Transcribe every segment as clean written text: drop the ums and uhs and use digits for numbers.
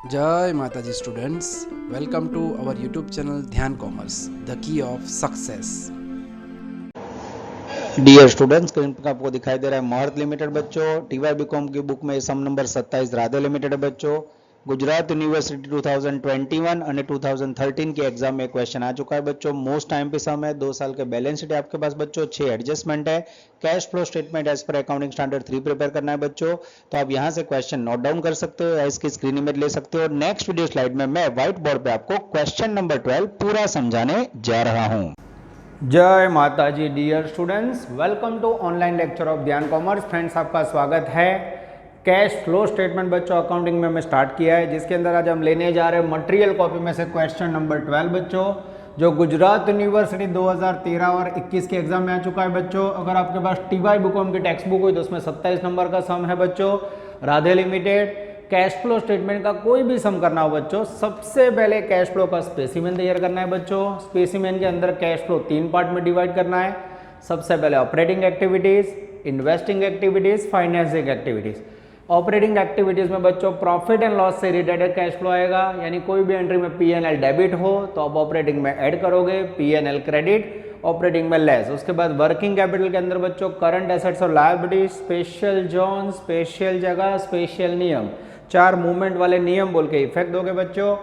जय माता जी students, welcome to our YouTube channel Dhyan Commerce, the key of success. Dear students, screen पर आपको दिखाई दे रहा है महर्त लिमिटेड बच्चों, टीवाई बीकॉम की बुक में सम नंबर 27 राधे लिमिटेड बच्चों, गुजरात यूनिवर्सिटी 2021 અને 2013 के एग्जाम में क्वेश्चन आ चुका है बच्चों। मोस्ट टाइम पे सम है, 2 साल के बैलेंस शीट है आपके पास बच्चों, 6 एडजस्टमेंट है, cash flow statement as per accounting standard 3 prepare करना है बच्चों। तो आप यहां से क्वेश्चन नोट डाउन कर सकते हो या इसकी स्क्रीन इमेज ले सकते हो। नेक्स्ट वीडियो स्लाइड में मैं व्हाइट बोर्ड पे आपको क्वेश्चन नंबर 12 पूरा समझाने जा रहा हूं। जय माता जी dear students, welcome to online lecture of Dhyan Commerce. Friends, आपका स्वागत है। कैश फ्लो स्टेटमेंट बच्चों अकाउंटिंग में हमें स्टार्ट किया है, जिसके अंदर आज हम लेने जा रहे हैं मटेरियल कॉपी में से क्वेश्चन नंबर 12 बच्चों, जो गुजरात यूनिवर्सिटी 2013 और 21 के एग्जाम में आ चुका है बच्चों। अगर आपके पास टीवाई बीकॉम की टेक्स्ट बुक हुई तो उसमें 27 नंबर का सम है बच्चों। Radhe limited cash flow statement का कोई भी सम करना हो बच्चों, सबसे पहले कैश फ्लो का स्पेसिमेन तैयार करना है बच्चों। स्पेसिमेन के अंदर कैश फ्लो 3 पार्ट में डिवाइड करना है। सबसे पहले operating activities, investing activities, financing activities. Operating activities में बच्चों प्रॉफिट एंड लॉस से रिलेटेड कैश फ्लो आएगा, यानी कोई भी एंट्री में पीएनएल डेबिट हो तो आप ऑपरेटिंग में ऐड करोगे, पीएनएल क्रेडिट, ऑपरेटिंग में लेस। उसके बाद वर्किंग कैपिटल के अंदर बच्चों करंट एसेट्स और लायबिलिटी, स्पेशल जोन, स्पेशल जगह, स्पेशल नियम, 4 मूवमेंट वाले नियम बोल के इफेक्ट दोगे बच्चों।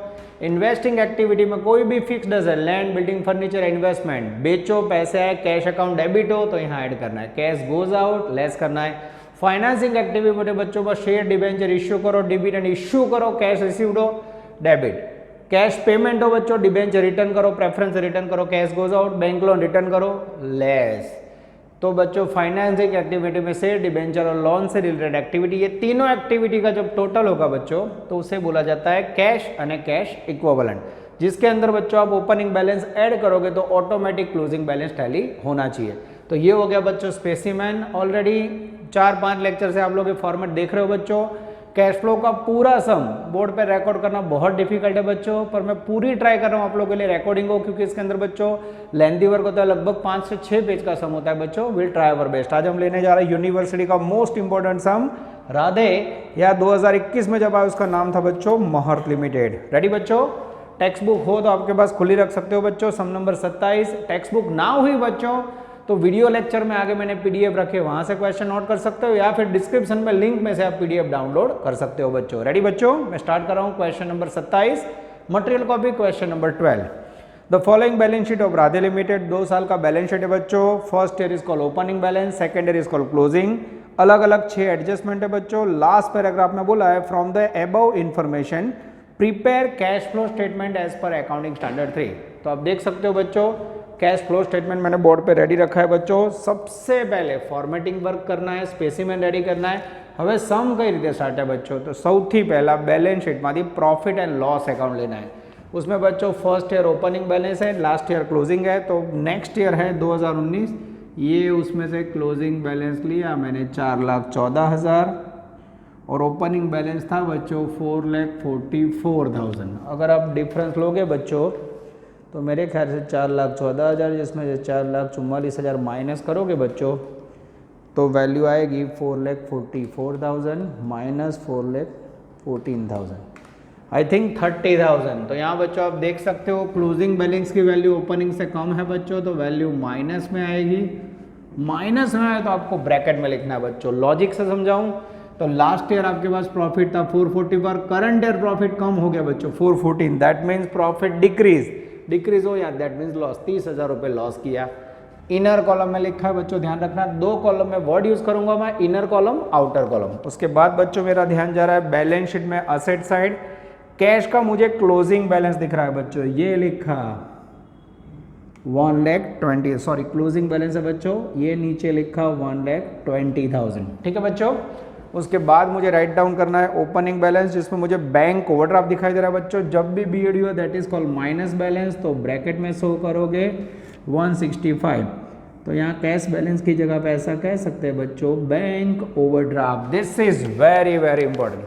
इन्वेस्टिंग एक्टिविटी में कोई भी fixed asset, land, building, furniture, investment, बेचो, पैसे है, कैश अकाउंट डेबिट हो तो यहाँ ऐड करना है, कैश गोज आउट लेस करना है। फाइनेंसिंग एक्टिविटी बच्चों बस शेयर डिबेंचर इश्यू करो, डिविडेंड इश्यू करो, कैश रिसीव्ड हो डेबिट, कैश पेमेंट हो बच्चों, डिबेंचर रिटर्न करो, प्रेफरेंस रिटर्न करो, cash goes out, bank loan return करो लेस। तो बच्चों फाइनेंसिंग एक्टिविटी में से डिबेंचर और लोन से रिलेटेड एक्टिविटी, ये तीनों एक्टिविटी का जब टोटल होगा बच्चों तो उसे बोला जाता है कैश और कैश इक्विवेलेंट, जिसके अंदर बच्चों आप ओपनिंग बैलेंस ऐड करोगे तो ऑटोमेटिक क्लोजिंग बैलेंस टैली होना चाहिए। तो ये हो गया बच्चों स्पेसिमेन। ऑलरेडी 4-5 लेक्चर से आप लोग ये फॉर्मेट देख रहे हो बच्चों। कैश फ्लो का पूरा सम बोर्ड पे रिकॉर्ड करना बहुत डिफिकल्ट है बच्चों, पर मैं पूरी ट्राई कर रहा हूँ आप लोगों के लिए रिकॉर्डिंग हो, क्योंकि इसके अंदर बच्चों लेंथी वर्क होता है, लगभग 5 से 6 पेज का सम होता है बच्चों। Will try our best. आज हम लेने जा रहे हैं यूनिवर्सिटी का मोस्ट इंपॉर्टेंट सम, राधे या 2021 में जब आया उसका नाम था बच्चों महर्त लिमिटेड। रेडी बच्चों? टेक्स्ट बुक हो तो आपके पास खुली रख सकते हो बच्चों, सम नंबर 27। टेक्स्ट बुक ना हुई बच्चों तो वीडियो लेक्चर में आगे मैंने पीडीएफ रखे, वहां से क्वेश्चन नोट कर सकते हो, या फिर डिस्क्रिप्शन में लिंक में से आप पीडीएफ डाउनलोड कर सकते हो बच्चों। रेडी बच्चों? मैं स्टार्ट कर रहा हूं question number 27, material copy question number 12। The following balance sheet of Radhe limited, 2 साल का बैलेंस शीट है बच्चों। First year is called opening balance, second year is called closing. अलग अलग 6 एडजस्टमेंट है बच्चों। लास्ट पैराग्राफ में बोला है from the above information prepare cash flow statement as per accounting standard 3। तो आप देख सकते हो बच्चों कैश फ्लो स्टेटमेंट मैंने बोर्ड पे रेडी रखा है बच्चों। सबसे पहले फॉर्मेटिंग वर्क करना है, स्पेसिमेन रेडी करना है। हमें सम कई रीते स्टार्ट है बच्चों, तो સૌથી पहला बैलेंस शीट में प्रॉफिट एंड लॉस अकाउंट लेना है। उसमें बच्चों फर्स्ट ईयर ओपनिंग बैलेंस है, लास्ट ईयर क्लोजिंग है, तो नेक्स्ट ईयर है 2019, ये उसमें से क्लोजिंग बैलेंस लिया मैंने 4,14,000 और ओपनिंग बैलेंस था बच्चों 4,44,000। अगर आप डिफरेंस लोगे बच्चों तो मेरे ख्याल से 4,14,000, जिसमें से 4,44,000 माइनस करोगे बच्चों तो वैल्यू आएगी 4,44,000 माइनस 4,14,000, आई थिंक 30,000। तो यहाँ बच्चों आप देख सकते हो क्लोजिंग बैलेंस की वैल्यू ओपनिंग से कम है बच्चों, तो वैल्यू माइनस में आएगी। माइनस में आए तो आपको ब्रैकेट में लिखना है बच्चों। लॉजिक से समझाऊँ तो लास्ट ईयर आपके पास प्रॉफिट था 440 पर, करंट ईयर प्रॉफिट कम हो गया बच्चों 414, दैट मीन्स प्रॉफिट डिक्रीज हो या दैट मीन्स लॉस, 30,000 रुपये लॉस किया। इनर कॉलम में लिखा है बच्चों, ध्यान रखना 2 कॉलम में वर्ड यूज करूंगा मैं, इनर कॉलम आउटर कॉलम। उसके बाद बच्चों मेरा ध्यान जा रहा है बैलेंस शीट में असेट साइड। कैश का मुझे क्लोजिंग बैलेंस दिख रहा है बच्चों, ये लिखा 1,20,000, सॉरी क्लोजिंग बैलेंस है बच्चों, ये नीचे लिखा 1,20,000। ठीक है बच्चों? उसके बाद मुझे राइट डाउन करना है ओपनिंग बैलेंस, जिसमें मुझे बैंक ओवरड्राफ्ट दिखाई दे रहा है बच्चों। जब भी बीईडी हो that is called minus balance, तो ब्रैकेट में शो करोगे 165। तो यहाँ कैश बैलेंस की जगह पे ऐसा कह सकते हैं बच्चों bank overdraft. This is very very important.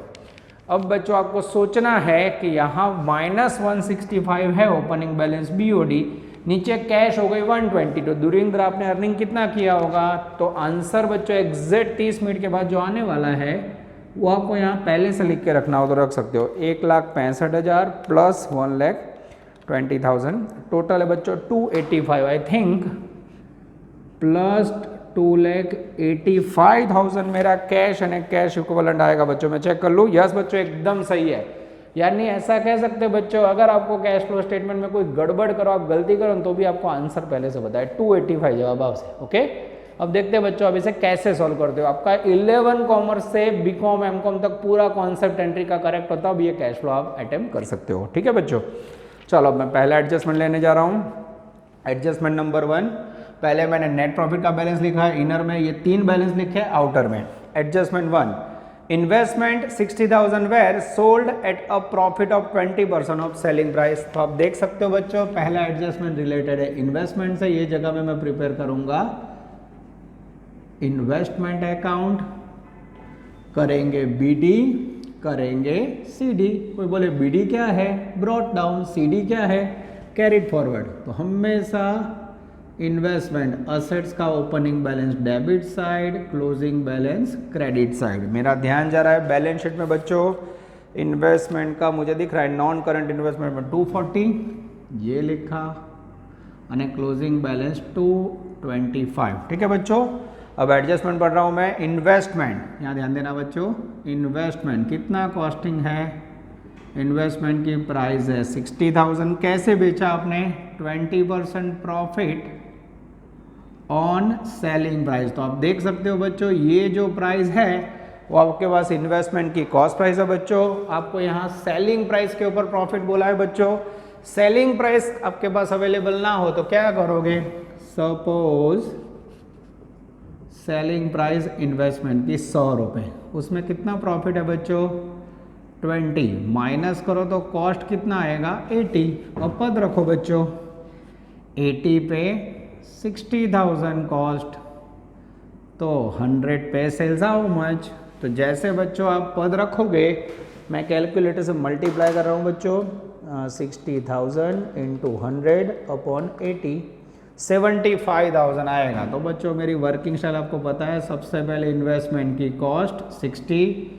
अब बच्चों आपको सोचना है कि यहाँ -165 है ओपनिंग बैलेंस बीओडी, नीचे कैश हो गई 120, तो ड्यूरिंग द आपने अर्निंग कितना किया होगा? तो आंसर बच्चों एग्जैक्ट 30 मिनट के बाद जो आने वाला है वो आपको यहाँ पहले से लिख के रखना हो तो रख सकते हो। 1,65,000 प्लस 1,20,000 टोटल है बच्चों 285 आई थिंक, प्लस 2,85,000 मेरा कैश एंड कैश इक्विवेलेंट आएगा बच्चों। मैं चेक कर लूँ, यस बच्चों एकदम सही है। यानी ऐसा कह सकते हैं बच्चों, अगर आपको कैश फ्लो स्टेटमेंट में कोई गड़बड़ करो, आप गलती करो तो भी आपको आंसर पहले से बताए 285 जवाब आपसे। ओके, अब देखते हैं बच्चों अब इसे कैसे सॉल्व करते हो। आपका 11 कॉमर्स से बीकॉम एमकॉम तक पूरा कॉन्सेप्ट एंट्री का करेक्ट होता है। अब ये कैश फ्लो आप अटेम्प्ट कर सकते हो। ठीक है बच्चों, चलो अब मैं पहला एडजस्टमेंट लेने जा रहा हूँ। एडजस्टमेंट नंबर 1, पहले मैंने नेट प्रॉफिट का बैलेंस लिखा है, इनर में ये 3 बैलेंस लिखे, आउटर में। Adjustment 1, investment 60,000 were sold at a profit of 20% of selling price. तो आप देख सकते हो बच्चों, पहला एडजस्टमेंट रिलेटेड है इन्वेस्टमेंट से। ये जगह में मैं प्रिपेयर करूंगा इन्वेस्टमेंट अकाउंट, करेंगे बीडी, करेंगे सीडी। कोई बोले बीडी क्या है, ब्रॉट डाउन, सीडी क्या है, कैरिड फॉरवर्ड। तो हमेशा इन्वेस्टमेंट असेट्स का opening balance debit side, closing balance credit side. मेरा ध्यान जा रहा है बैलेंस शीट में बच्चों, इन्वेस्टमेंट का मुझे दिख रहा है नॉन करंट इन्वेस्टमेंट में 240 ये लिखा, और क्लोजिंग बैलेंस 225। ठीक है बच्चों, अब एडजस्टमेंट पढ़ रहा हूँ मैं। इन्वेस्टमेंट, यहाँ ध्यान देना बच्चों, इन्वेस्टमेंट कितना कॉस्टिंग है, इन्वेस्टमेंट की प्राइस है 60,000। कैसे बेचा आपने, 20% प्रॉफिट ऑन सेलिंग प्राइस। तो आप देख सकते हो बच्चों, ये जो प्राइस है वो आपके पास इन्वेस्टमेंट की कॉस्ट प्राइस है बच्चों। आपको यहाँ सेलिंग प्राइस के ऊपर प्रॉफिट बोला है बच्चों। सेलिंग प्राइस आपके पास अवेलेबल ना हो तो क्या करोगे, सपोज सेलिंग प्राइस इन्वेस्टमेंट की 100 रुपये, उसमें कितना प्रॉफिट है बच्चों 20, माइनस करो तो कॉस्ट कितना आएगा 80। और पद रखो बच्चों 80 पे 60,000 कॉस्ट, तो 100 पे सेल्स हाउ मच। तो जैसे बच्चों आप पद रखोगे, मैं कैलकुलेटर से मल्टीप्लाई कर रहा हूँ बच्चों, 60,000 इंटू 100 अपॉन 80, 75,000 आएगा। तो बच्चों मेरी वर्किंग स्टाइल आपको पता है, सबसे पहले इन्वेस्टमेंट की कॉस्ट 60,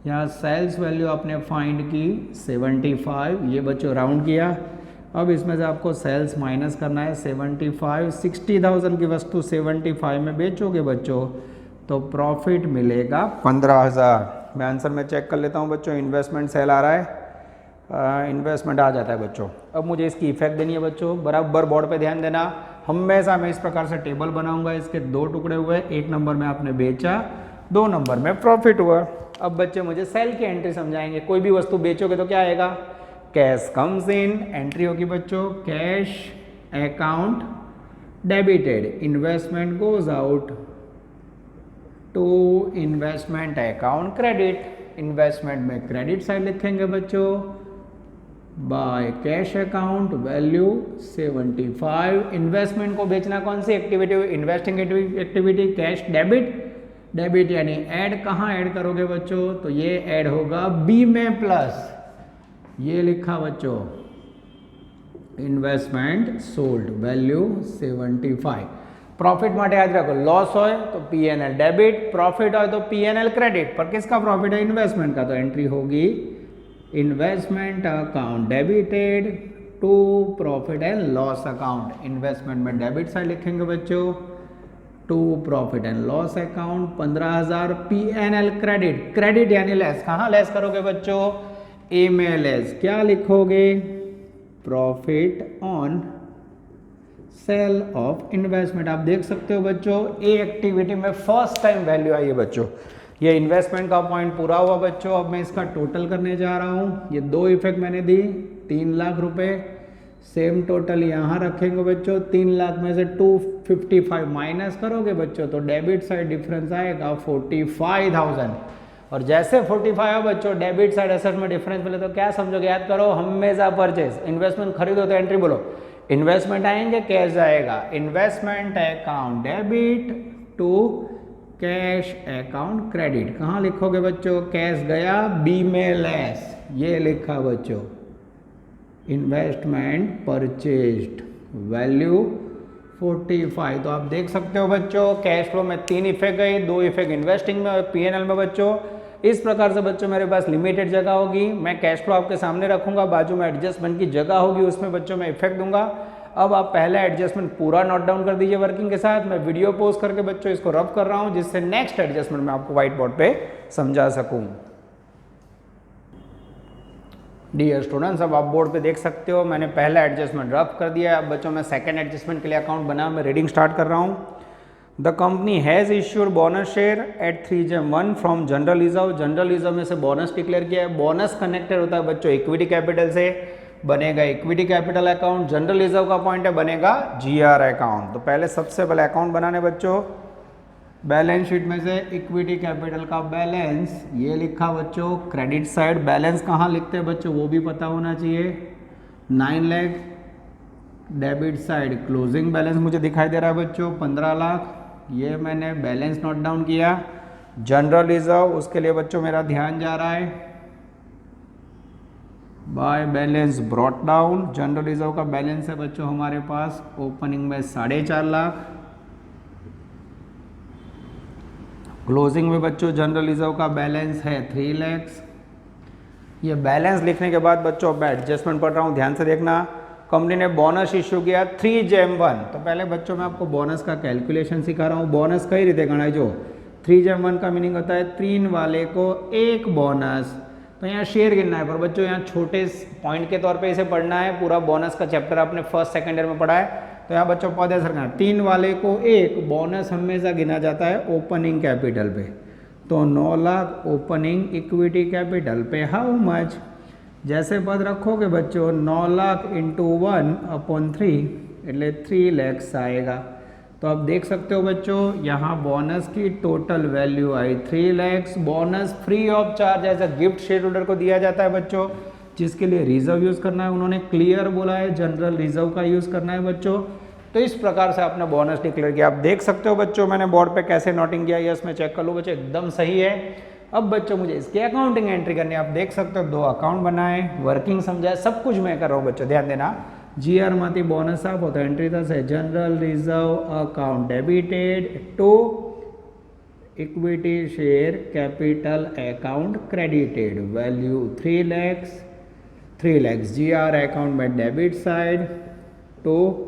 यहाँ सेल्स वैल्यू आपने फाइंड की 75, ये बच्चों राउंड किया। अब इसमें से आपको सेल्स माइनस करना है 75, 60,000 की वस्तु 75 में बेचोगे बच्चों तो प्रॉफिट मिलेगा 15,000। मैं आंसर में चेक कर लेता हूँ बच्चों, इन्वेस्टमेंट सेल आ रहा है, इन्वेस्टमेंट आ जाता है बच्चों। अब मुझे इसकी इफेक्ट देनी है बच्चों, बराबर बोर्ड पे ध्यान देना। हमेशा मैं इस प्रकार से टेबल बनाऊंगा, इसके 2 टुकड़े हुए, 1 नंबर में आपने बेचा, 2 नंबर में प्रॉफिट हुआ। अब बच्चे मुझे सेल की एंट्री समझाएंगे। कोई भी वस्तु बेचोगे तो क्या आएगा, कैश कम्स इन, एंट्री होगी बच्चों cash account debited, investment goes out to investment account credit. Investment में क्रेडिट साइड लिखेंगे बच्चों, by cash account value 75। Investment को बेचना कौन सी एक्टिविटी हुई, investing activity, cash debit, debit यानी ऐड कहाँ ऐड करोगे बच्चों, तो ये ऐड होगा बी में प्लस, ये लिखा बच्चों इन्वेस्टमेंट सोल्ड वैल्यू 75। प्रॉफिट માટે याद रखो, लॉस हो तो पीएनएल डेबिट, प्रॉफिट हो तो पीएनएल क्रेडिट। पर किसका प्रॉफिट है, इन्वेस्टमेंट का, तो एंट्री होगी investment account debited to profit and loss account. Investment में डेबिट साइड लिखेंगे बच्चों to profit and loss account 15,000, PNL credit, credit यानी लेस, कहाँ लेस करोगे बच्चों, ए में लेस, क्या लिखोगे, profit on sale of investment. आप देख सकते हो बच्चों ए एक्टिविटी में फर्स्ट टाइम वैल्यू आई है बच्चों। ये इन्वेस्टमेंट का पॉइंट पूरा हुआ बच्चों। अब मैं इसका टोटल करने जा रहा हूँ। ये 2 इफेक्ट मैंने दी, 3 लाख रुपए, सेम टोटल यहाँ रखेंगे बच्चों। 3 लाख में से 255 माइनस करोगे बच्चों तो डेबिट साइड डिफरेंस आएगा 45,000। और जैसे 45 है बच्चों डेबिट साइड एसेट में डिफरेंस मिले तो क्या समझोगे, याद करो हमेशा परचेज, इन्वेस्टमेंट खरीदो तो एंट्री बोलो, इन्वेस्टमेंट आएंगे कैश जाएगा, investment account debit to cash account credit. कहाँ लिखोगे बच्चों, कैश गया बी में लेस, ये लिखा बच्चों इन्वेस्टमेंट परचेज्ड वैल्यू 45। तो आप देख सकते हो बच्चों कैश फ्लो में 3 इफेक्ट गई, 2 इफेक्ट इन्वेस्टिंग में और पीएनएल में बच्चों इस प्रकार से बच्चों मेरे पास लिमिटेड जगह होगी, मैं कैश फ्लो आपके सामने रखूंगा, बाजू में एडजस्टमेंट की जगह होगी, उसमें बच्चों में इफेक्ट दूंगा। अब आप पहला एडजस्टमेंट पूरा नोट डाउन कर दीजिए वर्किंग के साथ। मैं वीडियो पोज करके बच्चों इसको रब कर रहा हूं, जिससे नेक्स्ट एडजस्टमेंट मैं आपको व्हाइट बोर्ड पे समझा सकूं। डियर स्टूडेंट्स, अब आप बोर्ड पे देख सकते हो मैंने पहला एडजस्टमेंट रब कर दिया। अब बच्चों मैं सेकंड एडजस्टमेंट के लिए अकाउंट बना, मैं रीडिंग स्टार्ट कर रहा हूँ। The company has issued bonus share eight 3J1 from general reserve. General reserve में से बोनस डिक्लेयर किया है। बोनस कनेक्टेड होता है बच्चों इक्विटी कैपिटल से, बनेगा equity capital account. General reserve का पॉइंट है, बनेगा GR अकाउंट। तो पहले सबसे पहले अकाउंट बनाने बच्चों, बैलेंस शीट में से इक्विटी कैपिटल का बैलेंस ये लिखा बच्चों, क्रेडिट साइड बैलेंस कहाँ लिखते हैं बच्चों वो भी पता होना चाहिए, 9 lakh. Debit side closing balance मुझे दिखाई दे रहा है बच्चों 15 लाख, ये मैंने बैलेंस नोट डाउन किया। जनरल रिजर्व, उसके लिए बच्चों मेरा ध्यान जा रहा है by balance brought down. General reserve का बैलेंस है बच्चों हमारे पास ओपनिंग में 4.5 लाख, क्लोजिंग में बच्चों जनरल रिजर्व का बैलेंस है 3 लाख। ये बैलेंस लिखने के बाद बच्चों मैं एडजस्टमेंट पढ़ रहा हूँ, ध्यान से देखना। कंपनी ने बोनस इश्यू किया 3J1। तो पहले बच्चों मैं आपको बोनस का कैलकुलेशन सिखा रहा हूँ। बोनस कई रीते गणाए जो 3J1 का मीनिंग होता है 3 वाले को 1 बोनस। तो यहाँ शेयर गिनना है, पर बच्चों यहाँ छोटे पॉइंट के तौर पे इसे पढ़ना है। पूरा बोनस का चैप्टर आपने फर्स्ट सेकेंड ईयर में पढ़ा है, तो यहाँ बच्चों पौधे सरकार 3 वाले को 1 बोनस हमेशा गिना जाता है ओपनिंग कैपिटल पे। तो 9 लाख ओपनिंग इक्विटी कैपिटल पे हाउ मच, जैसे पद रखोगे बच्चों 9 लाख इंटू 1/3 એટલે 3 लाख आएगा। तो आप देख सकते हो बच्चों यहाँ बोनस की टोटल वैल्यू आई 3 lakh. Bonus free of charge as a gift shareholder को दिया जाता है बच्चों, जिसके लिए रिजर्व यूज़ करना है। उन्होंने क्लियर बोला है जनरल रिजर्व का यूज़ करना है बच्चों। तो इस प्रकार से आपने बोनस डिक्लेयर किया। आप देख सकते हो बच्चों मैंने बोर्ड पे कैसे नोटिंग किया, यस मैं चेक कर लूँ बच्चों एकदम सही है। अब बच्चों मुझे इसकी अकाउंटिंग एंट्री करनी है। आप देख सकते हो 2 अकाउंट बनाए, वर्किंग समझाए, सब कुछ मैं कर रहा हूँ बच्चों, ध्यान देना। GR माती बोनस आप होता एंट्री थशे general reserve account debited to equity share capital account credited, value 3 lakh. GR account में debit side to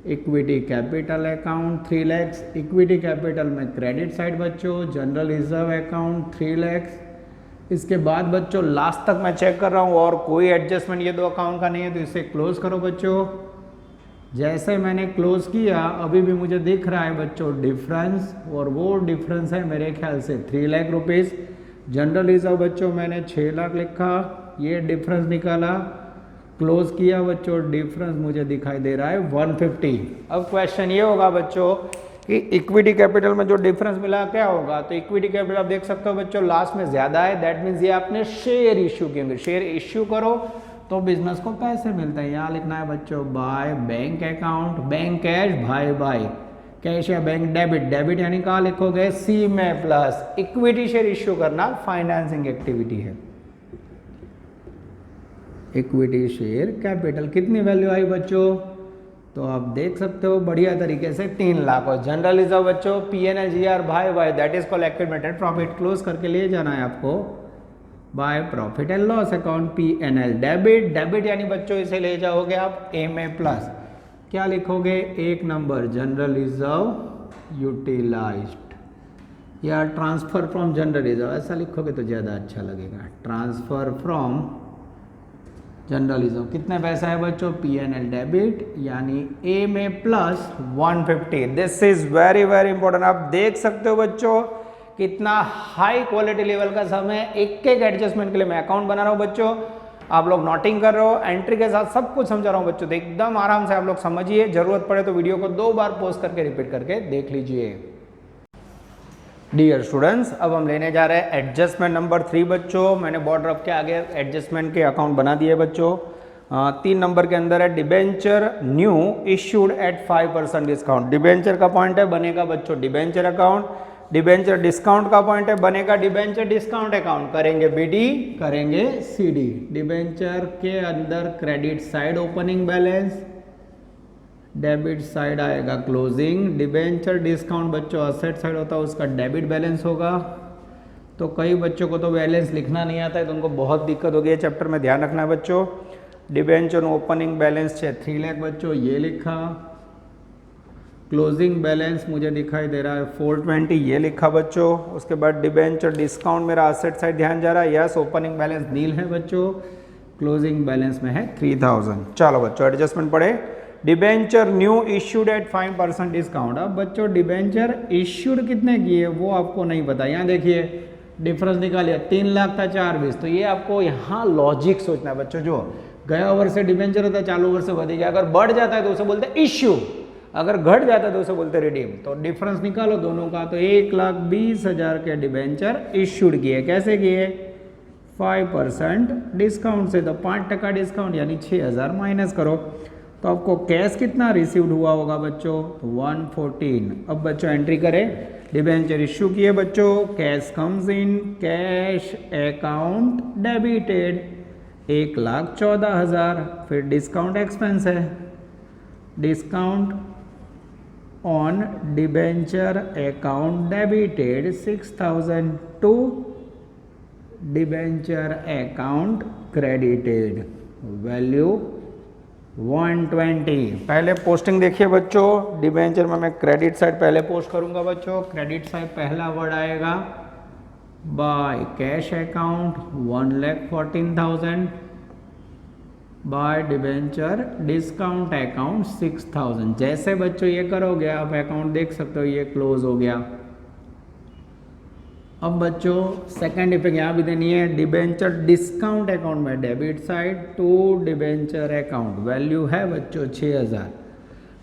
equity capital account 3 lakh. Equity capital में क्रेडिट साइड बच्चों जनरल रिजर्व अकाउंट 3 लाख। इसके बाद बच्चों लास्ट तक मैं चेक कर रहा हूँ और कोई एडजस्टमेंट ये 2 अकाउंट का नहीं है, तो इसे क्लोज करो बच्चों। जैसे मैंने क्लोज किया अभी भी मुझे दिख रहा है बच्चों डिफरेंस, और वो डिफरेंस है मेरे ख्याल से 3 लाख रुपीज़। जनरल रिजर्व बच्चों मैंने 6 लाख लिखा, ये डिफरेंस निकाला, क्लोज किया बच्चों, डिफरेंस मुझे दिखाई दे रहा है 150। अब क्वेश्चन ये होगा बच्चों कि इक्विटी कैपिटल में जो डिफरेंस मिला क्या होगा। तो इक्विटी कैपिटल आप देख सकते हो बच्चों लास्ट में ज्यादा है, दैट मीन्स ये आपने शेयर इश्यू किए। शेयर इश्यू करो तो बिजनेस को पैसे मिलते हैं। यहाँ लिखना है बच्चों by bank account, bank cash by cash या बैंक डेबिट। डेबिट यानी कहाँ लिखोगे C में प्लस। इक्विटी शेयर इश्यू करना फाइनेंसिंग एक्टिविटी है। इक्विटी शेयर कैपिटल कितनी वैल्यू आई बच्चों, तो आप देख सकते हो बढ़िया तरीके से 3 लाख। और जनरल रिजर्व बच्चों P&L GR by that is called accumulated profit. Close करके ले जाना है आपको bye profit and loss account P&L debit यानी बच्चों इसे ले जाओगे आप A में प्लस। क्या लिखोगे 1 नंबर जनरल रिजर्व यूटिलाइज्ड या ट्रांसफर फ्रॉम जनरल रिजर्व, ऐसा लिखोगे तो ज़्यादा अच्छा लगेगा। ट्रांसफर फ्रॉम जनरल रिजर्व कितने पैसा है बच्चों P&L डेबिट यानी A में plus 150। This is very very important. आप देख सकते हो बच्चों कितना हाई क्वालिटी लेवल का सम है। एक एडजस्टमेंट के लिए मैं अकाउंट बना रहा हूँ बच्चों, आप लोग नोटिंग कर रहे हो, एंट्री के साथ सब कुछ समझा रहा हूँ बच्चों। तो एकदम आराम से आप लोग समझिए, जरूरत पड़े तो वीडियो को 2 बार पॉज करके रिपीट करके देख लीजिए। डियर स्टूडेंट्स, अब हम लेने जा रहे हैं एडजस्टमेंट नंबर 3 बच्चों। मैंने बोर्ड रख के आगे एडजस्टमेंट के अकाउंट बना दिए बच्चों। 3 नंबर के अंदर है debenture new issued at 5% discount. Debenture का पॉइंट है बनेगा बच्चों डिबेंचर अकाउंट। डिबेंचर डिस्काउंट का पॉइंट है बनेगा डिबेंचर डिस्काउंट अकाउंट। करेंगे BD करेंगे CD। डिबेंचर के अंदर credit side opening balance, debit side आएगा क्लोजिंग। डिबेंचर डिस्काउंट बच्चों असेट साइड होता है, उसका डेबिट बैलेंस होगा। तो कई बच्चों को तो बैलेंस लिखना नहीं आता है, तो उनको बहुत दिक्कत होगी। चैप्टर में ध्यान रखना है बच्चों। डिबेंचर ओपनिंग बैलेंस है 3 लाख बच्चों, ये लिखा। क्लोजिंग बैलेंस मुझे दिखाई दे रहा है 420, ये लिखा बच्चों। उसके बाद डिबेंचर डिस्काउंट मेरा असेट साइड ध्यान जा रहा है, यस। ओपनिंग बैलेंस नील है बच्चों, क्लोजिंग बैलेंस में है 3000। चलो बच्चों एडजस्टमेंट पढ़े। Debenture new issued at 5% discount. अब बच्चों डिबेंचर इश्यूड कितने किए वो आपको नहीं पता। यहाँ देखिए डिफरेंस निकालिए, 3 लाख था 420, तो ये आपको यहाँ लॉजिक सोचना है बच्चों। जो गया वर्ष से डिबेंचर होता है, चालू वर्ष से बढ़ेगा। अगर बढ़ जाता है तो उसे बोलते हैं इश्यू, अगर घट जाता है तो उसे बोलते हैं रिडीम। तो डिफरेंस निकालो दोनों का, तो 1,20,000 के डिबेंचर इश्यूड किए। कैसे किए? 5% डिस्काउंट से, तो 5% डिस्काउंट यानी 6,000 माइनस करो, तो आपको कैश कितना रिसीव्ड हुआ होगा बच्चों? 114। अब बच्चों एंट्री करें, डिबेंचर इश्यू किए बच्चों, cash comes in, cash account debited 1,14,000। फिर डिस्काउंट एक्सपेंस है, discount on debenture account debited 6,000 to debenture account credited value 120। पहले पोस्टिंग देखिए बच्चों, डिबेंचर में मैं क्रेडिट साइड पहले पोस्ट करूंगा बच्चों। क्रेडिट साइड पहला वर्ड आएगा by cash account 1,14,000, by debenture discount account 6,000। जैसे बच्चों ये करोगे आप अकाउंट देख सकते हो ये क्लोज हो गया। अब बच्चों सेकंड इफेक्ट यहाँ भी देनी है, डिबेंचर डिस्काउंट अकाउंट में debit side to debenture account value है बच्चों 6,000।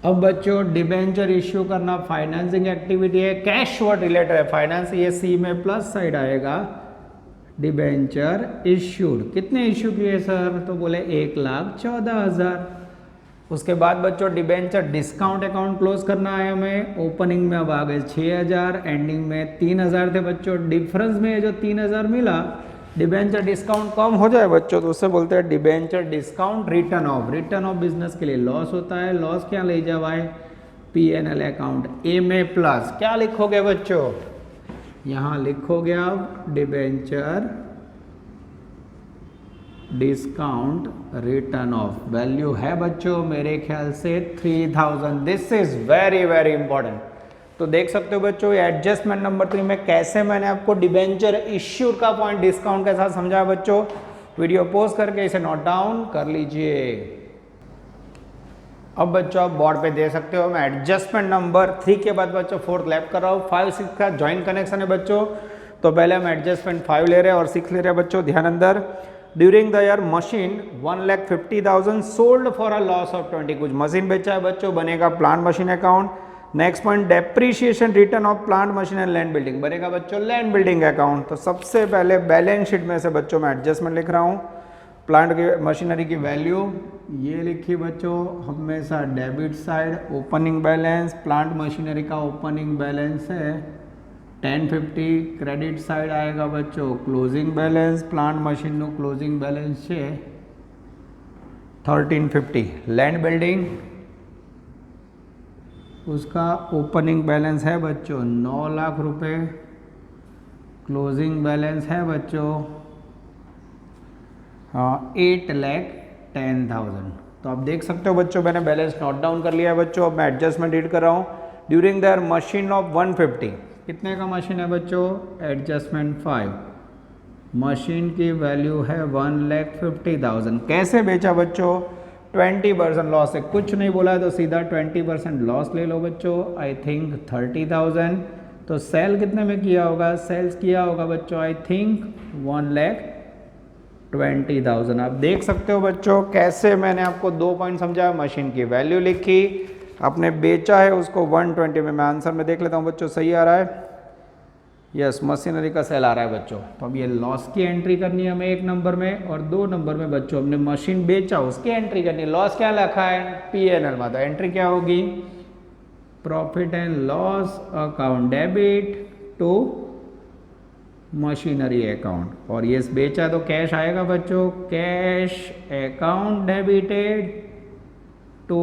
अब बच्चों डिबेंचर इश्यू करना फाइनेंसिंग एक्टिविटी है, कैश वर्ड रिलेटेड है, फाइनेंस ये सी में प्लस साइड आएगा। डिबेंचर इश्यूड कितने इश्यू किए सर? तो बोले 1,14,000। उसके बाद बच्चों डिबेंचर डिस्काउंट अकाउंट क्लोज करना है हमें। ओपनिंग में अब आ गए 6,000, एंडिंग में 3,000 थे बच्चों। डिफरेंस में जो 3,000 मिला, डिबेंचर डिस्काउंट कम हो जाए बच्चों तो उससे बोलते हैं debenture discount return of. Return of business के लिए लॉस होता है, लॉस क्या ले जाओ आए P&L अकाउंट ए में प्लस। क्या लिखोगे बच्चों? यहाँ लिखोगे आप debenture discount return of value है बच्चों मेरे ख्याल से 3,000। This is very very important. तो देख सकते हो बच्चों एडजस्टमेंट नंबर 3 में कैसे मैंने आपको डिबेंचर इश्यू का पॉइंट डिस्काउंट के साथ समझाया बच्चों। वीडियो पॉज करके इसे नोट डाउन कर लीजिए। अब बच्चों आप बोर्ड पे दे सकते हो। मैं एडजस्टमेंट नंबर 3 के बाद बच्चों 4th लैप कर रहा हूँ। 5 6 का ज्वाइंट कनेक्शन है बच्चों, तो पहले हम एडजस्टमेंट 5 ले रहे हैं और 6 ले रहे हैं बच्चों। ध्यान अंदर, during the year machine 1,50,000 sold for a loss of 20। कुछ मशीन बेचा है बच्चों, बनेगा plant machine account. Next point depreciation return of plant machine and land building, बनेगा बच्चों लैंड बिल्डिंग अकाउंट। तो सबसे पहले बैलेंस शीट में से बच्चों मैं एडजस्टमेंट लिख रहा हूँ। प्लांट की मशीनरी की वैल्यू ये लिखी बच्चों, हमेशा debit side opening balance. Plant machinery का ओपनिंग बैलेंस है 1050, क्रेडिट साइड आएगा बच्चों क्लोजिंग बैलेंस। प्लांट मशीन नो क्लोजिंग बैलेंस है 1350। लैंड बिल्डिंग उसका ओपनिंग बैलेंस है बच्चों 9 लाख रुपए, क्लोजिंग बैलेंस है बच्चों 8,10,000। तो आप देख सकते हो बच्चों मैंने बैलेंस नोट डाउन कर लिया है बच्चों। अब मैं एडजस्टमेंट रीड कर रहा हूँ। ड्यूरिंग द मशीन ऑफ 150, कितने का मशीन है बच्चों? एडजस्टमेंट 5, मशीन की वैल्यू है 1,50,000। कैसे बेचा बच्चों? 20% लॉस है, कुछ नहीं बोला है तो सीधा 20% लॉस ले लो बच्चों। I think 30,000। तो सेल कितने में किया होगा? सेल्स किया होगा बच्चों आई थिंक 1,20,000। आप देख सकते हो बच्चों कैसे मैंने आपको 2 पॉइंट समझाया। मशीन की वैल्यू लिखी, आपने बेचा है उसको 120 में। मैं आंसर में देख लेता हूँ बच्चों सही आ रहा है। यस, मशीनरी का सेल आ रहा है बच्चों। तो अब ये लॉस की एंट्री करनी है हमें 1 नंबर में, और 2 नंबर में बच्चों हमने मशीन बेचा उसकी एंट्री करनी है। लॉस क्या लिखा है? P&L में, तो एंट्री क्या होगी? Profit and loss account debit to machinery account. और ये बेचा तो कैश आएगा बच्चों, cash account debited to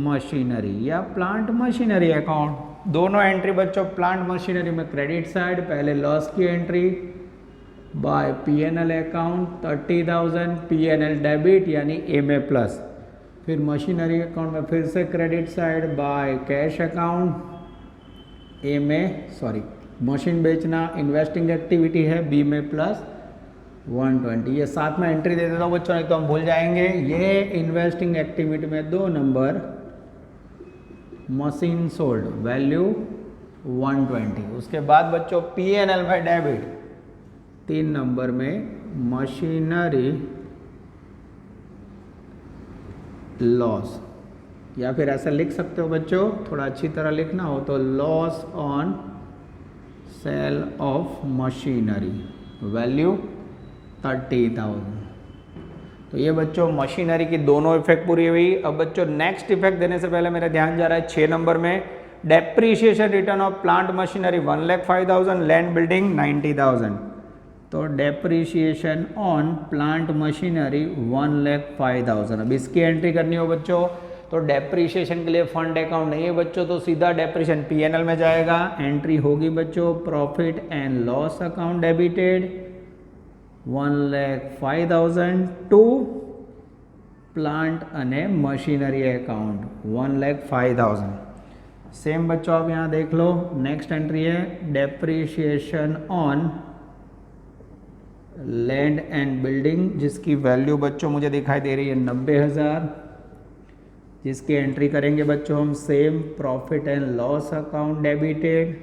machinery या प्लांट मशीनरी अकाउंट। दोनों एंट्री बच्चों प्लांट मशीनरी में क्रेडिट साइड, पहले लॉस की entry by PNL account 30,000 PNL debit यानी MA प्लस। फिर मशीनरी अकाउंट में फिर से credit side by cash account machine बेचना इन्वेस्टिंग एक्टिविटी है B में प्लस 120। ये साथ में एंट्री दे देता हूँ बच्चों, नहीं तो हम भूल जाएंगे। ये इन्वेस्टिंग एक्टिविटी में 2 नंबर मशीन सोल्ड वैल्यू 120। उसके बाद बच्चों PNL में डेबिट 3 नंबर में मशीनरी लॉस, या फिर ऐसा लिख सकते हो बच्चों, थोड़ा अच्छी तरह लिखना हो तो loss on sale of machinery value 30,000। तो ये बच्चों मशीनरी की दोनों इफेक्ट पूरी हुई। अब बच्चों नेक्स्ट इफेक्ट देने से पहले मेरा ध्यान जा रहा है 6 नंबर में depreciation return of plant machinery 1,05,000, land building 90,000। तो डेप्रीशिएशन ऑन प्लांट मशीनरी 1,05,000। अब इसकी एंट्री करनी हो बच्चों तो डेप्रीशिएशन के लिए फंड अकाउंट नहीं है बच्चों, तो सीधा डेप्रीशिएशन PNL में जाएगा। एंट्री होगी बच्चों profit and loss account debited 1,05,000 to plant अने मशीनरी अकाउंट 1,05,000। सेम बच्चों आप यहाँ देख लो, नेक्स्ट एंट्री है depreciation on land and building, जिसकी वैल्यू बच्चों मुझे दिखाई दे रही है 90,000, जिसकी एंट्री करेंगे बच्चों हम same profit and loss account debited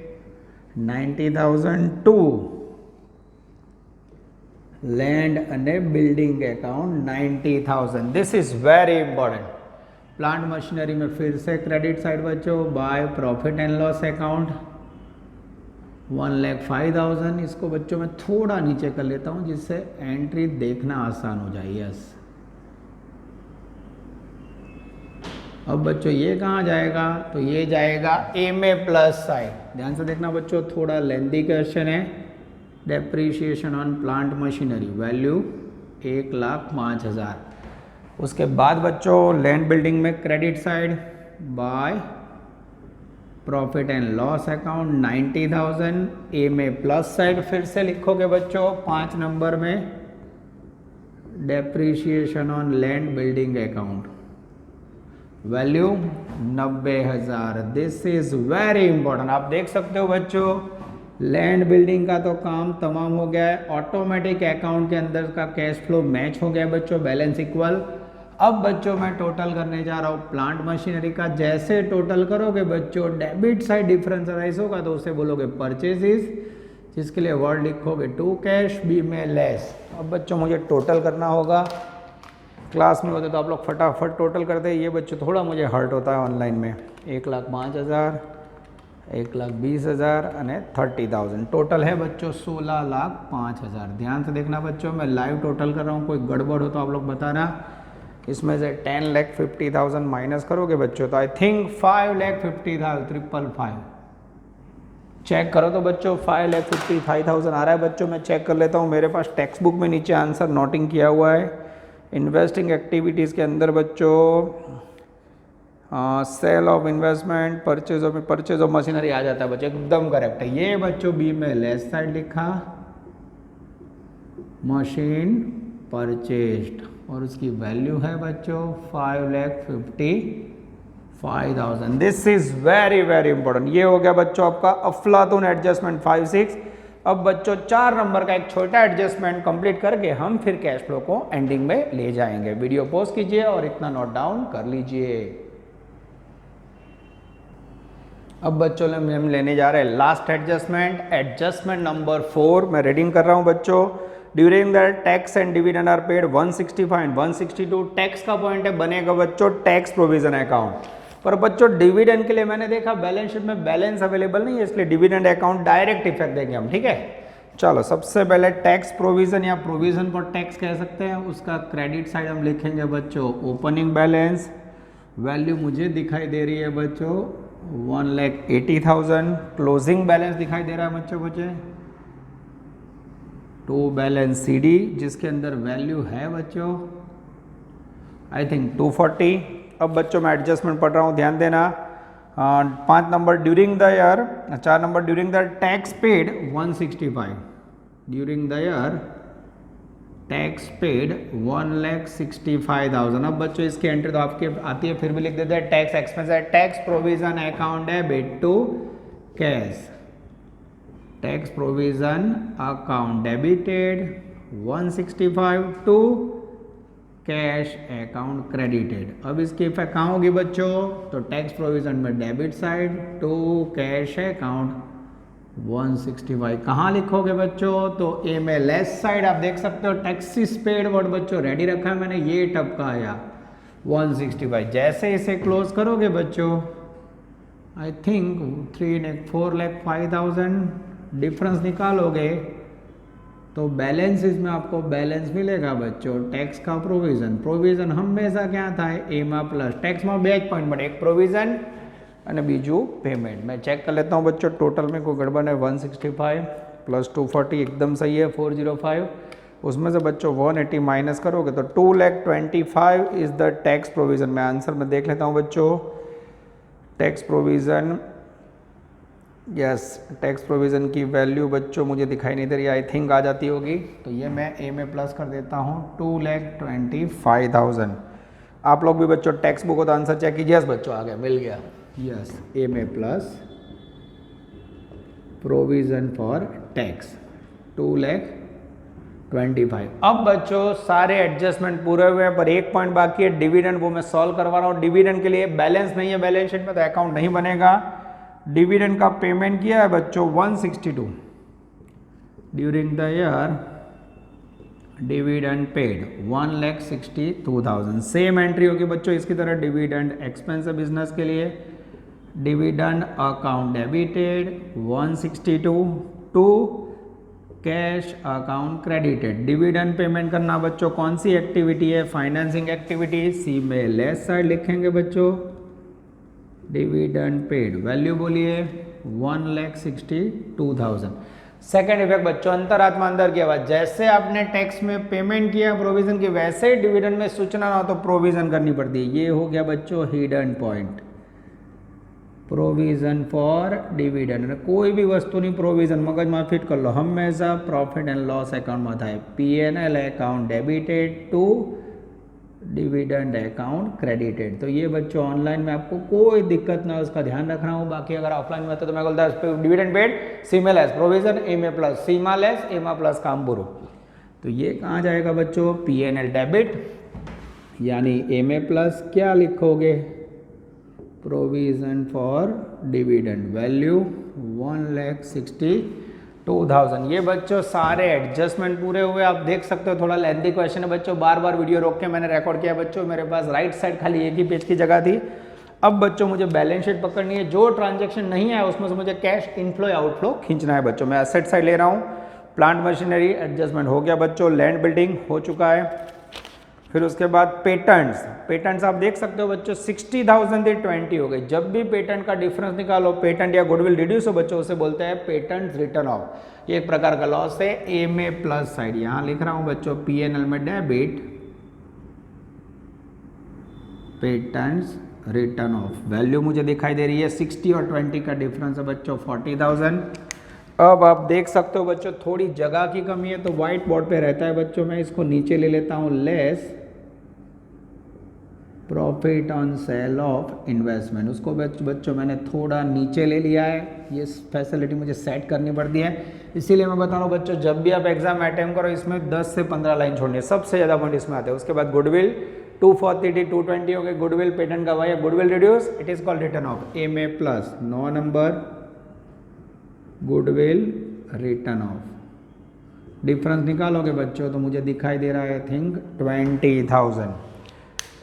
90,000 to land अने building account 90,000। This is very important. Plant machinery में फिर से क्रेडिट साइड बच्चों by profit and loss account 1,05,000। इसको बच्चों मैं थोड़ा नीचे कर लेता हूं जिससे एंट्री देखना आसान हो जाए। यस, अब बच्चों ये कहाँ जाएगा, तो ये जाएगा MA प्लस साइड। ध्यान से देखना बच्चों, थोड़ा लेंथी क्वेश्चन है। Depreciation on plant machinery value 1,05,000। उसके बाद बच्चों लैंड बिल्डिंग में credit side bye profit and loss account 90,000। MA plus side फिर से लिखोगे बच्चों 5 नंबर में depreciation on land building account value 90,000। This is very important. आप देख सकते हो बच्चों लैंड बिल्डिंग का तो काम तमाम हो गया है, ऑटोमेटिक अकाउंट के अंदर का कैश फ्लो मैच हो गया बच्चों, बैलेंस इक्वल। अब बच्चों मैं टोटल करने जा रहा हूँ प्लांट मशीनरी का। जैसे टोटल करोगे बच्चों डेबिट साइड डिफरेंस राइज होगा तो उसे बोलोगे परचेजेस, जिसके लिए वर्ड लिखोगे टू कैश B में लेस। अब बच्चों मुझे टोटल करना होगा। क्लास में होते तो आप लोग फटाफट टोटल करते, ये बच्चों थोड़ा मुझे हर्ट होता है ऑनलाइन में। 1,05,000, 1,20,000 और 30,000। टोटल है बच्चों 16,05,000। ध्यान से देखना बच्चों, मैं लाइव टोटल कर रहा हूँ, कोई गड़बड़ हो तो आप लोग बताना। इसमें से 10,50,000 माइनस करोगे बच्चों तो आई थिंक 5,50,555। चेक करो तो बच्चों 5,55,000 आ रहा है बच्चों। मैं चेक कर लेता हूँ, मेरे पास टेक्स्ट बुक में नीचे आंसर नोटिंग किया हुआ है। इन्वेस्टिंग एक्टिविटीज़ के अंदर बच्चों sale of investment purchase of machinery आ जाता है बच्चों, एकदम करेक्ट है। ये बच्चों B में लेस साइड लिखा मशीन परचेस्ड और उसकी वैल्यू है बच्चों 5,55,000। This is very very important. ये हो गया बच्चों आपका अफलातून एडजस्टमेंट 5-6। अब बच्चों 4 नंबर का एक छोटा एडजस्टमेंट कंप्लीट करके हम फिर कैश फ्लो को एंडिंग में ले जाएंगे। वीडियो पॉज कीजिए और इतना नोट डाउन कर लीजिए। अब बच्चों हम लेने जा रहे हैं लास्ट एडजस्टमेंट, एडजस्टमेंट नंबर 4। मैं रीडिंग कर रहा हूं बच्चों। During the tax and dividend are paid 165 and 162। Tax का पॉइंट है बनेगा बच्चों टैक्स प्रोविजन अकाउंट, पर बच्चों डिविडेंड के लिए मैंने देखा बैलेंस शीट में बैलेंस अवेलेबल नहीं है, इसलिए डिविडेंड अकाउंट डायरेक्ट इफेक्ट देंगे हम, ठीक है। चलो सबसे पहले टैक्स प्रोविजन या प्रोविजन पर टैक्स कह सकते हैं, उसका क्रेडिट साइड हम लिखेंगे बच्चों ओपनिंग बैलेंस। वैल्यू मुझे दिखाई दे रही है बच्चों 1,80,000। क्लोजिंग बैलेंस दिखाई दे रहा है बच्चों मुझे टू बैलेंस CD, जिसके अंदर वैल्यू है बच्चों आई थिंक 240। अब बच्चों मैं एडजस्टमेंट पढ़ रहा हूँ, ध्यान देना। 5 number during the year, 4 number during the tax paid 165। During the year tax paid 1,65,000। अब बच्चों इसकी एंट्री तो आपके आती है, फिर भी लिख देते हैं टैक्स एक्सपेंस है, tax provision account debit to cash, tax provision account debited 165 to cash account credited. अब इसकी इफेक्ट कहाँ होगी बच्चों, तो टैक्स प्रोविजन में debit side to cash account 165 कहाँ लिखोगे बच्चों, तो ए में लेस साइड आप देख सकते हो टैक्सेस पेड वर्ड बच्चों रेडी रखा है मैंने, ये टपका आया 165। जैसे इसे क्लोज करोगे बच्चों, आई थिंक 4,05,000 डिफरेंस निकालोगे तो बैलेंस इसमें आपको बैलेंस मिलेगा बच्चों। टैक्स का प्रोविजन हमेशा क्या था, एमा प्लस टैक्स में 2 पॉइंट बने, एक प्रोविजन અને બીજું पेमेंट। मैं चेक कर लेता हूँ बच्चों, टोटल में कोई गड़बड़ है, 165 प्लस 240 एकदम सही है 405, उसमें से बच्चों 180 माइनस करोगे तो 2,25,000 इज द टैक्स प्रोविजन। मैं आंसर में देख लेता हूँ बच्चों, tax provision, yes tax provision की वैल्यू बच्चों मुझे दिखाई नहीं दे रही, आई थिंक आ जाती होगी, तो ये मैं ए में प्लस कर देता हूँ 2,25,000। आप लोग भी बच्चों टेक्स्ट बुक का आंसर चेक कीजिए। यस बच्चों आ गया, मिल गया, यस ए में प्लस प्रोविजन फॉर टैक्स 2,25,000। अब बच्चों सारे एडजस्टमेंट पूरे हुए हैं, पर एक पॉइंट बाकी है डिविडेंड, वो मैं सॉल्व करवा रहा हूँ। डिविडेंड के लिए बैलेंस नहीं है बैलेंस शीट में, तो अकाउंट नहीं बनेगा। डिविडेंड का पेमेंट किया है बच्चों 162 during the year, dividend paid 1,62,000। Same entry होगी बच्चों इसकी तरह, डिविडेंड एक्सपेंस है बिजनेस के लिए, dividend account debited 162 to cash account credited. Dividend payment करना बच्चों कौन सी एक्टिविटी है, फाइनेंसिंग एक्टिविटी, सी में लेस साइड लिखेंगे बच्चों, डिविडेंड पेड वैल्यू बोलिए 1,62,000। सेकेंड इफेक्ट बच्चों, अंतरात्मा अंदर की आवाज, जैसे आपने टैक्स में पेमेंट किया प्रोविजन की, वैसे ही डिविडेंड में सूचना ना हो तो प्रोविजन करनी पड़ती है। ये हो गया बच्चों hidden point, provision for dividend. कोई भी वस्तु नहीं प्रोविजन मगज में फिट कर लो, हमेशा प्रॉफिट एंड लॉस अकाउंट में था, P&L account debited to dividend account credited. तो ये बच्चों ऑनलाइन में आपको कोई दिक्कत ना हो, उसका ध्यान रखना हो। बाकी अगर ऑफलाइन में तो मैं बोलता है डिविडेंड पेड सी में लेस, प्रोविजन ए में प्लस, सी में लेस ए में प्लस काम बुरो। तो ये कहाँ जाएगा बच्चों, P&L डेबिट, यानी ए में प्लस क्या लिखोगे, प्रोविजन फॉर डिविडेंड वैल्यू 1,62,000। ये बच्चों सारे एडजस्टमेंट पूरे हुए। आप देख सकते हो थोड़ा लेंथी क्वेश्चन है बच्चों, बार बार वीडियो रोक के मैंने रिकॉर्ड किया बच्चों, मेरे पास राइट साइड खाली एक ही पेज की जगह थी। अब बच्चों मुझे बैलेंस शीट पकड़नी है, जो ट्रांजैक्शन नहीं आया उसमें से मुझे कैश इनफ्लो या आउटफ्लो खींचना है बच्चों। मैं एसेट साइड ले रहा हूँ, प्लांट मशीनरी एडजस्टमेंट हो गया बच्चों, लैंड बिल्डिंग हो चुका है, फिर उसके बाद पेटेंट्स आप देख सकते हो बच्चों 60,000 से 20 हो गए। जब भी पेटेंट का डिफरेंस निकालो, पेटेंट या गुडविल रिड्यूस हो बच्चों, उसे बोलते हैं पेटेंट रिटर्न ऑफ। ये एक प्रकार का लॉस है। ए में प्लस साइड यहाँ लिख रहा हूं बच्चों, P&L में debit, patents return of value मुझे दिखाई दे रही है 60 और 20 का डिफरेंस है बच्चों 40,000। अब आप देख सकते हो बच्चों थोड़ी जगह की कमी है तो व्हाइट बोर्ड पे रहता है बच्चों, मैं इसको नीचे ले लेता हूँ, less profit on sale of investment. उसको बच्चों मैंने थोड़ा नीचे ले लिया है, ये फैसिलिटी मुझे सेट करनी पड़ती है, इसीलिए मैं बता रहा हूँ बच्चों जब भी आप एग्जाम अटेम्प्ट करो इसमें 10 से 15 लाइन छोड़नी है, सबसे ज़्यादा पॉइंट इसमें आते हैं। उसके बाद गुडविल 240 220 हो गए, गुडविल पेटेंट का वाई, goodwill reduce, it is called written off. A में plus 9 number goodwill written off. Difference निकालोगे बच्चों तो मुझे दिखाई दे रहा है आई थिंक 20,000।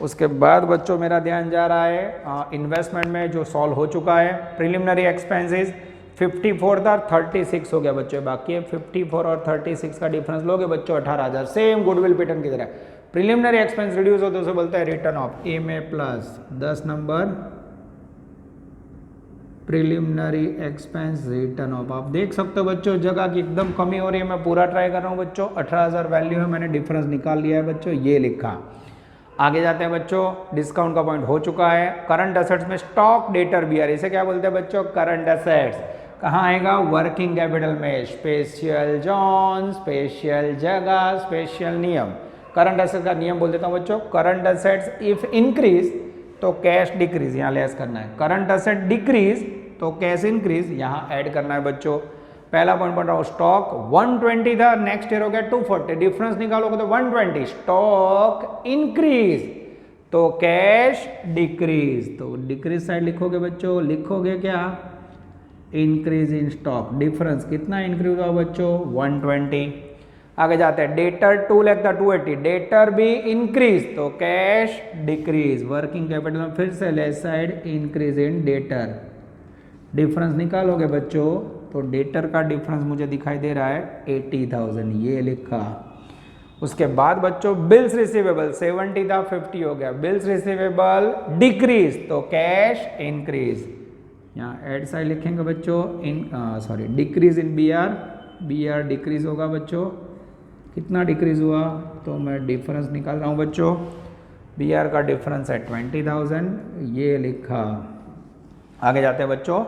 उसके बाद बच्चों मेरा ध्यान जा रहा है इन्वेस्टमेंट में जो सॉल्व हो चुका है। प्रिलिमिनरी एक्सपेंसेस 54 था, 36 हो गया बच्चों, बाकी है 54 और 36 का डिफरेंस लोगे बच्चों 18,000, सेम गुडविल पेटेंट की तरह। प्रिलिमिनरी एक्सपेंस रिड्यूस हो तो उसे बोलते हैं रिटर्न ऑफ। ए में plus 10 number preliminary expense written off. आप देख सकते हो बच्चों जगह की एकदम कमी हो रही है, मैं पूरा ट्राई कर रहा हूँ बच्चों। 18,000 वैल्यू है, मैंने डिफरेंस निकाल लिया है बच्चों, ये लिखा। आगे जाते हैं बच्चों, डिस्काउंट का पॉइंट हो चुका है। करंट एसेट्स में स्टॉक डेटर भी आ रही है, इसे क्या बोलते हैं बच्चों, करंट एसेट्स। कहाँ आएगा? वर्किंग कैपिटल में। स्पेशल जोन, स्पेशल जगह, स्पेशल नियम। करंट एसेट का नियम बोल देता हूँ बच्चों। करंट एसेट्स इफ इंक्रीज तो कैश डिक्रीज, यहाँ लेस करना है। करंट एसेट डिक्रीज तो कैश इंक्रीज, यहाँ ऐड करना है बच्चों। पहला पॉइंट पढ़ रहा हूँ, स्टॉक 120 था, नेक्स्ट ईयर हो गया 240, डिफरेंस निकालोगे तो 120। स्टॉक इंक्रीज तो कैश डिक्रीज, तो डिक्रीज साइड लिखोगे बच्चों, लिखोगे क्या? Increase in stock. डिफरेंस कितना इंक्रीज हुआ बच्चों? 120। आगे जाते हैं, डेटर 2 लाख था 280, डेटर भी इंक्रीज तो कैश डिक्रीज। वर्किंग कैपिटल में फिर से left side increase in debtor. Difference निकालोगे बच्चों तो डेटर का डिफरेंस मुझे दिखाई दे रहा है 80,000, ये लिखा। उसके बाद बच्चों बिल्स रिसीवेबल 70 था 50 हो गया, बिल्स रिसीवेबल डिक्रीज तो कैश इंक्रीज। यहाँ एड साइड लिखेंगे बच्चों, decrease in B R decrease होगा बच्चों। कितना डिक्रीज हुआ? तो मैं डिफरेंस निकाल रहा हूँ बच्चों, बी आर का डिफरेंस है 20,000, ये लिखा। आगे जाते हैं बच्चों,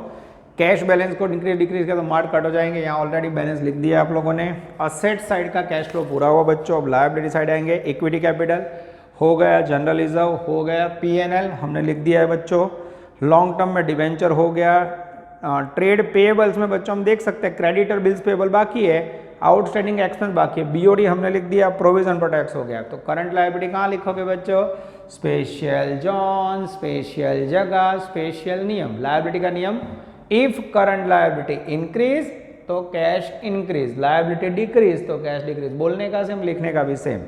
कैश बैलेंस को इंक्रीज डिक्रीज किया तो मार्क कट हो जाएंगे। यहाँ ऑलरेडी बैलेंस लिख दिया आप लोगों ने। असेट साइड का कैश फ्लो पूरा हुआ बच्चों। अब लायबिलिटी साइड आएंगे, इक्विटी कैपिटल हो गया, जनरल रिजर्व हो गया, पीएनएल हमने लिख दिया है बच्चों। लॉन्ग टर्म में डिवेंचर हो गया। ट्रेड पेएबल्स में बच्चों हम देख सकते हैं क्रेडिटर बिल्स पेएबल बाकी है, आउटस्टैंडिंग एक्सपेंस बाकी है, बीओडी हमने लिख दिया, प्रोविजन फॉर टैक्स हो गया। तो करंट लायबिलिटी कहाँ लिखोगे बच्चों? स्पेशल जोन, स्पेशल जगह, स्पेशल नियम। लायबिलिटी का नियम, इफ करंट लायबिलिटी इंक्रीज तो कैश इंक्रीज, लायबिलिटी डिक्रीज तो कैश डिक्रीज। बोलने का सेम, लिखने का भी सेम।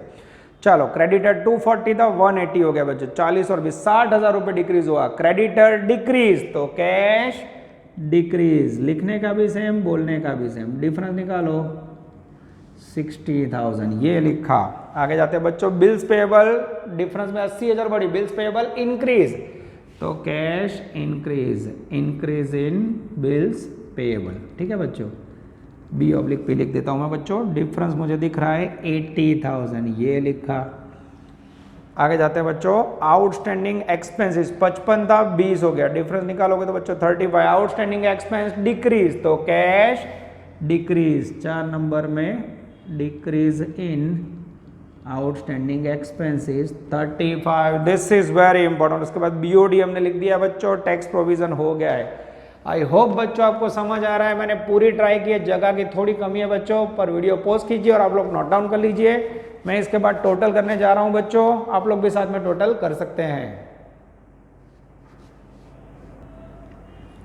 चलो, क्रेडिटर 240 था 180 हो गया बच्चों, 40 और 20 60,000 रुपये डिक्रीज हुआ। क्रेडिटर डिक्रीज तो कैश डिक्रीज, लिखने का भी सेम, बोलने का भी सेम। डिफरेंस निकालो 60,000, ये लिखा। आगे जाते हैं बच्चों, बिल्स पेएबल डिफरेंस में 80,000 बढ़ी, बिल्स पेएबल इंक्रीज तो cash increase, increase in bills payable. ठीक है बच्चों, B/P लिख देता हूं मैं बच्चों। डिफरेंस मुझे दिख रहा है 80,000, ये लिखा। आगे जाते हैं बच्चों, आउटस्टैंडिंग एक्सपेंसेस 55 था 20 हो गया, डिफरेंस निकालोगे तो बच्चों 35। आउटस्टैंडिंग एक्सपेंस डिक्रीज तो कैश डिक्रीज, 4 नंबर में decrease in outstanding expenses 35। This is very important. उसके बाद बीओडी हमने लिख दिया बच्चों, टैक्स प्रोविजन हो गया है। आई होप बच्चों आपको समझ आ रहा है। मैंने पूरी ट्राई की है, जगह की थोड़ी कमी है बच्चों, पर वीडियो पॉज कीजिए और आप लोग नोट डाउन कर लीजिए। मैं इसके बाद टोटल करने जा रहा हूं बच्चों, आप लोग भी साथ में टोटल कर सकते हैं।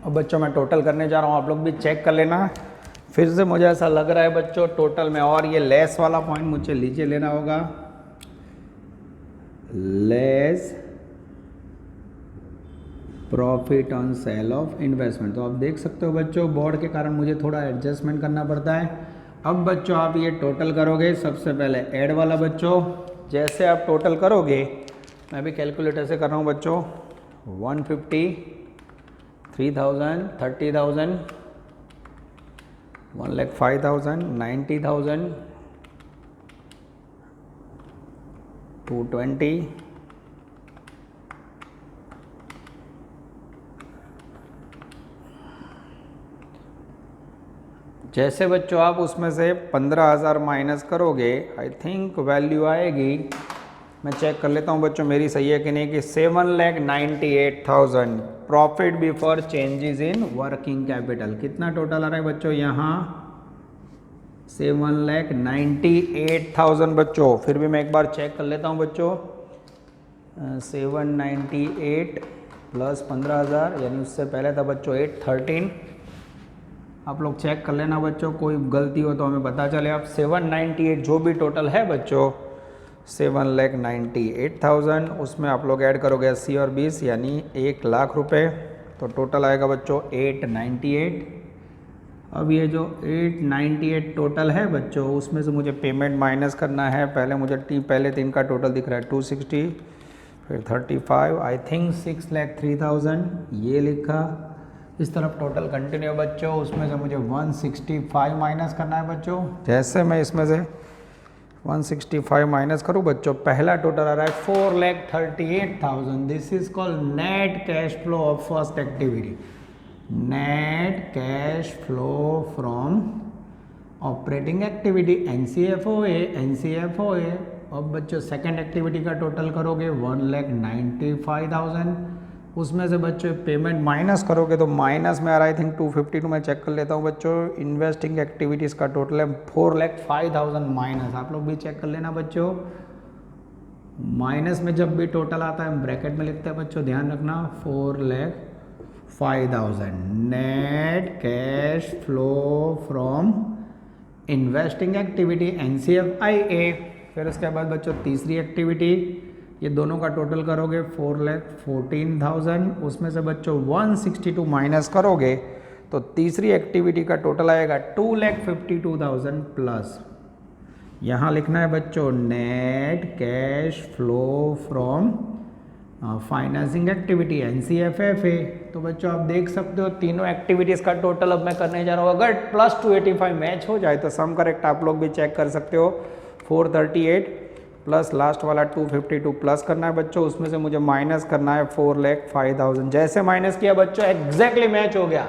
अब बच्चों मैं टोटल करने जा रहा हूं, आप लोग भी चेक कर लेना। फिर से मुझे ऐसा लग रहा है बच्चों टोटल में, और ये लेस वाला पॉइंट मुझे नीचे लेना होगा, less profit on sale of investment. तो आप देख सकते हो बच्चों, बोर्ड के कारण मुझे थोड़ा एडजस्टमेंट करना पड़ता है। अब बच्चों आप ये टोटल करोगे, सबसे पहले ऐड वाला बच्चों, जैसे आप टोटल करोगे, मैं भी कैलकुलेटर से कर रहा हूँ बच्चों, 150, 3,000, 30,000, 1,05,000, 90,000, 220, जैसे बच्चों आप उसमें से 15,000 माइनस करोगे, आई थिंक वैल्यू आएगी, मैं चेक कर लेता हूँ बच्चों मेरी सही है कि नहीं, कि 7,98,000 profit before changes in working capital. कितना टोटल आ रहा है बच्चों यहाँ? 7,98,000 बच्चों। फिर भी मैं एक बार चेक कर लेता हूँ बच्चों, 798 प्लस 15,000 यानी उससे पहले था बच्चों 813। आप लोग चेक कर लेना बच्चों, कोई गलती हो तो हमें पता चले। अब 798 जो भी टोटल है बच्चों, 7,98,000, उसमें आप लोग ऐड करोगे 80 और 20 यानी 1,00,000 रुपये, तो टोटल आएगा बच्चों 898। अब ये जो 898 टोटल है बच्चों, उसमें से मुझे पेमेंट माइनस करना है। पहले 3 का टोटल दिख रहा है 260, फिर 35, आई थिंक 6,03,000, ये लिखा। इस तरफ टोटल कंटिन्यू बच्चों, उसमें से मुझे 165 माइनस करना है बच्चों। जैसे मैं इसमें से 165 माइनस करूँ बच्चों, पहला टोटल आ रहा है 4,38,000। This is called net cash flow of first activity. Net cash flow from operating activity NCFOA। अब बच्चों सेकंड एक्टिविटी का टोटल करोगे 1,95,000, उसमें से बच्चों पेमेंट माइनस करोगे तो माइनस में आ रहा है, आई थिंक 252 मैं चेक कर लेता हूँ बच्चों। इन्वेस्टिंग एक्टिविटीज़ का टोटल है 4,05,000 माइनस, आप लोग भी चेक कर लेना बच्चों। माइनस में जब भी टोटल आता है हम ब्रैकेट में लिखते हैं बच्चों, ध्यान रखना 4,05,000 net cash flow from investing activity NCFIA। फिर उसके बाद बच्चों तीसरी एक्टिविटी, ये दोनों का टोटल करोगे 4,14,000, उसमें से बच्चों 162 माइनस करोगे तो तीसरी एक्टिविटी का टोटल आएगा 2,52,000 प्लस। यहाँ लिखना है बच्चों net cash flow from financing activity NCFFA। तो बच्चों आप देख सकते हो तीनों एक्टिविटीज़ का टोटल अब मैं करने जा रहा हूँ। अगर +285 मैच हो जाए तो सम करेक्ट आप लोग भी चेक कर सकते हो। 438 प्लस लास्ट वाला 252 प्लस करना है बच्चों, उसमें से मुझे माइनस करना है 4,05,000। जैसे माइनस किया बच्चों एग्जैक्टली मैच हो गया।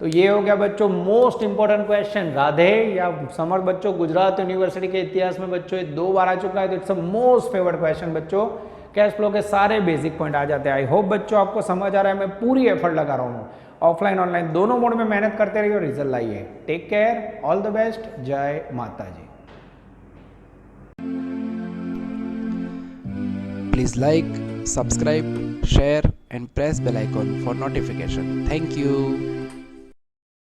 तो ये हो गया बच्चों मोस्ट इंपॉर्टेंट क्वेश्चन। राधे या समर बच्चों गुजरात यूनिवर्सिटी के इतिहास में बच्चों ये 2 बार आ चुका है, तो it's a most favourite question बच्चों। कैश फ्लो के सारे बेसिक पॉइंट आ जाते हैं। आई होप बच्चों आपको समझ आ रहा है, मैं पूरी एफर्ट लगा रहा हूँ। ऑफलाइन ऑनलाइन दोनों मोड में मेहनत करते रहिए और रिजल्ट लाइए। Take care, all the best, जय माता जी। Please like, subscribe, share and press bell icon for notification. Thank you.